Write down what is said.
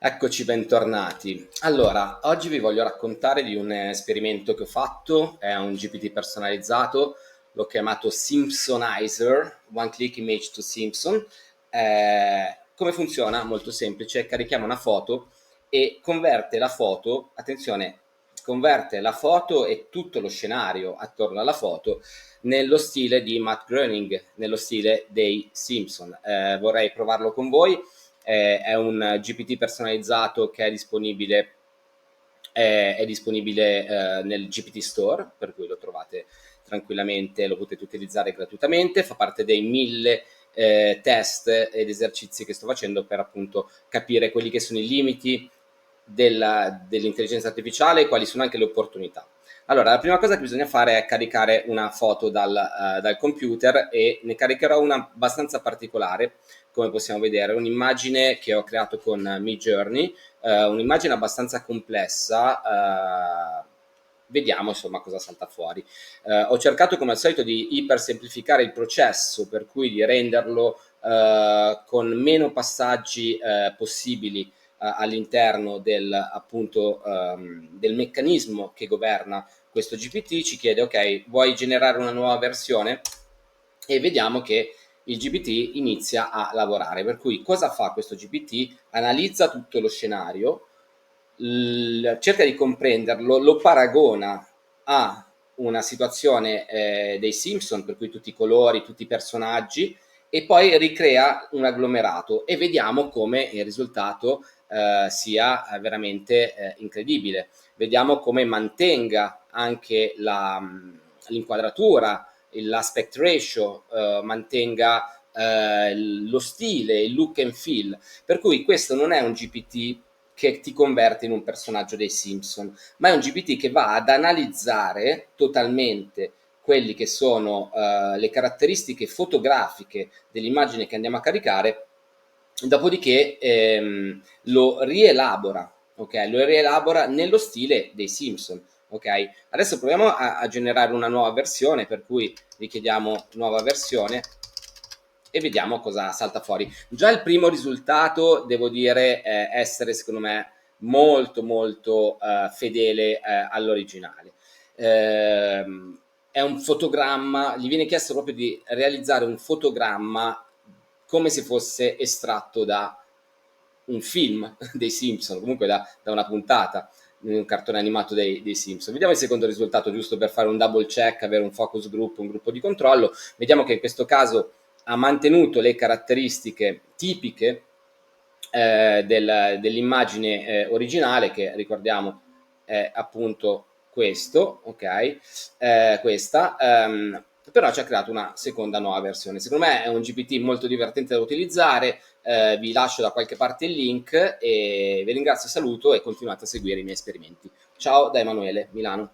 Eccoci, bentornati. Allora, oggi vi voglio raccontare di un esperimento che ho fatto, è un GPT personalizzato, l'ho chiamato Simpsonizer, One Click Image to Simpson. Come funziona? Molto semplice, carichiamo una foto e converte la foto, attenzione, converte la foto e tutto lo scenario attorno alla foto nello stile di Matt Groening, nello stile dei Simpson. Vorrei provarlo con voi. È un GPT personalizzato che è disponibile nel GPT Store, per cui lo trovate tranquillamente, lo potete utilizzare gratuitamente, fa parte dei 1000 test ed esercizi che sto facendo per appunto capire quelli che sono i limiti dell'intelligenza artificiale e quali sono anche le opportunità. Allora, la prima cosa che bisogna fare è caricare una foto dal computer, e ne caricherò una abbastanza particolare, come possiamo vedere, un'immagine che ho creato con Midjourney, un'immagine abbastanza complessa. Vediamo insomma cosa salta fuori. Ho cercato come al solito di ipersemplificare il processo, per cui di renderlo con meno passaggi possibili all'interno del meccanismo che governa questo GPT. Ci chiede: ok, vuoi generare una nuova versione? E vediamo che il GPT inizia a lavorare. Per cui cosa fa questo GPT? Analizza tutto lo scenario, cerca di comprenderlo, lo paragona a una situazione dei Simpson, per cui tutti i colori, tutti i personaggi, e poi ricrea un agglomerato e vediamo come il risultato sia veramente incredibile. Vediamo come mantenga anche l'inquadratura, l'aspect ratio, mantenga lo stile, il look and feel. Per cui questo non è un GPT che ti converte in un personaggio dei Simpson, ma è un GPT che va ad analizzare totalmente quelli che sono le caratteristiche fotografiche dell'immagine che andiamo a caricare, dopodiché lo rielabora, ok? Lo rielabora nello stile dei Simpson, ok? Adesso proviamo a generare una nuova versione, per cui richiediamo nuova versione e vediamo cosa salta fuori. Già il primo risultato, devo dire, essere secondo me molto molto fedele all'originale. È un fotogramma, gli viene chiesto proprio di realizzare un fotogramma come se fosse estratto da un film dei Simpson, comunque da una puntata in un cartone animato dei Simpson. Vediamo il secondo risultato, giusto per fare un double check, avere un focus group, un gruppo di controllo. Vediamo che in questo caso ha mantenuto le caratteristiche tipiche dell'immagine originale, che ricordiamo è appunto questo, ok? Questa, però ci ha creato una seconda nuova versione. Secondo me è un GPT molto divertente da utilizzare. Vi lascio da qualche parte il link e vi ringrazio, saluto e continuate a seguire i miei esperimenti. Ciao da Emanuele, Milano.